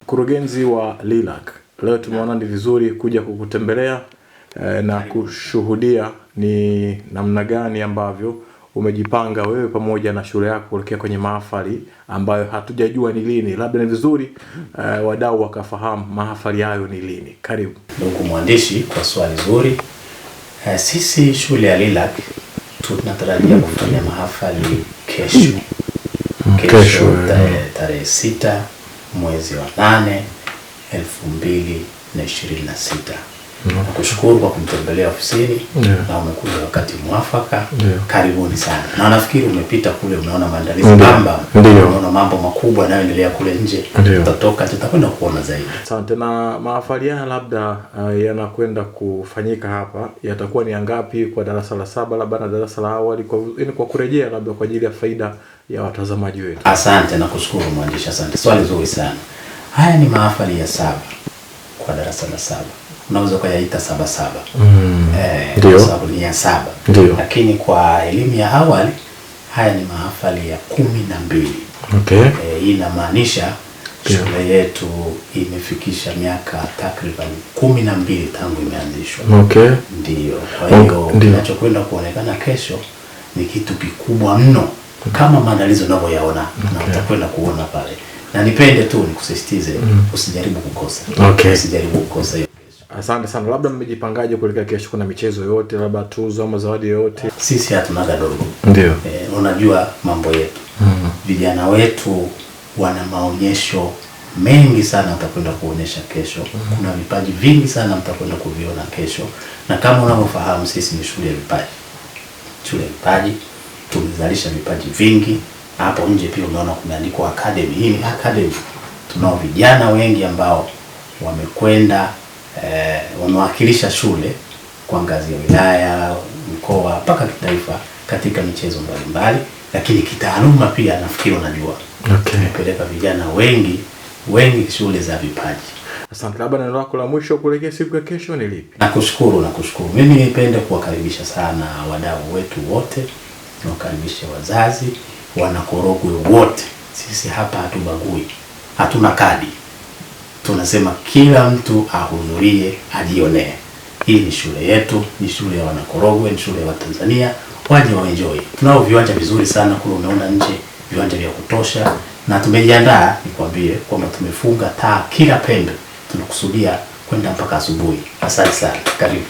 Mkurugenzi wa Lilac, leo tumeona ni vizuri kuja kukutembelea na kushuhudia ni namna gani ambavyo umejipanga wewe pamoja na shule yako kuelekea kwenye mahafali ambayo hatujajua ni lini. Labda ni vizuri wadau wakafahamu mahafali hayo ni lini. Karibu. Ndugu mwandishi, kwa swali zuri. Sisi shule ya Lilac tunatarajia kufanya mahafali kesho. Kesho tarehe 6 mwezi wa 8 2026. Nakushukuru kwa kumtembelea ofisini na umekuja wakati mwafaka. Karibuni sana. Na nafikiri umepita kule, umeona maandalizi bamba, umeona mambo makubwa yanayoendelea kule nje. Tutakwenda kuona zaidi. Asante. Na mahafali haya labda yanakwenda kufanyika hapa, yatakuwa ni ngapi kwa darasa la 7 labda na darasa la awali, kwa kurejea labda kwa ajili ya faida ya watazamaji wetu? Asante na kushukuru mwandishi, asante. Swali zuri sana. Haya ni mahafali ya 7 kwa darasa la 7. Unaweza kuyaita 7-7. Ndio. Sababu ni ya 7. Lakini kwa elimu ya awali haya ni mahafali ya 12. Okay. Hii inamaanisha shule yetu imefikisha miaka takriban 12 tangu imeanzishwa. Okay. Ndio. Kwa hiyo kinachokwenda kuonekana kesho ni kitu kikubwa mno kama maandalizo unavyoyaona na utakwenda kuona pale. Na nipende tu nikusisitize usijaribu kukosa. Okay. Usijaribu kukosa hiyo. Asante sana. Labda mmejipangaje kuelekea kesho? Kuna michezo yote, labda tuzo ama zawadi yote? Sisi hatuna gadogo. Ndio. Unajua mambo yetu. Vijana wetu wana maonyesho mengi sana mtakwenda kuonyesha kesho. Kuna vipaji vingi sana mtakwenda kuviona kesho. Na kama unavyofahamu sisi ni shule ya vipaji. Shule ya vipaji, tumezalisha vipaji vingi. Hapo nje pia unaona kumeandikwa academy. Hii ni academy. Tunao vijana wengi ambao wamekwenda wamewakilisha shule kwa ngazi ya wilaya, mkoa mpaka kitaifa katika michezo mbalimbali, lakini kitaaluma pia nafikiri unajua. Okay. Tumepeleka vijana wengi shule za vipaji. Asante. Labda neno lako la mwisho kuelekea siku ya kesho ni lipi? Nakushukuru. Mimi nipende kuwakaribisha sana wadau wetu wote. Niwakaribishe wazazi, wanakorogwe wote. Sisi hapa hatubagui. Hatuna kadi. Tunasema kila mtu ahudhurie, ajionee. Hii ni shule yetu, ni shule ya wanakorogwe, ni shule ya Watanzania, waje waenjoy. Tunao viwanja vizuri sana kule, umeona nje, viwanja vya kutosha, na tumejiandaa nikwambie kwamba tumefunga taa kila pembe. Tunakusudia kwenda mpaka asubuhi. Asante sana. Karibu.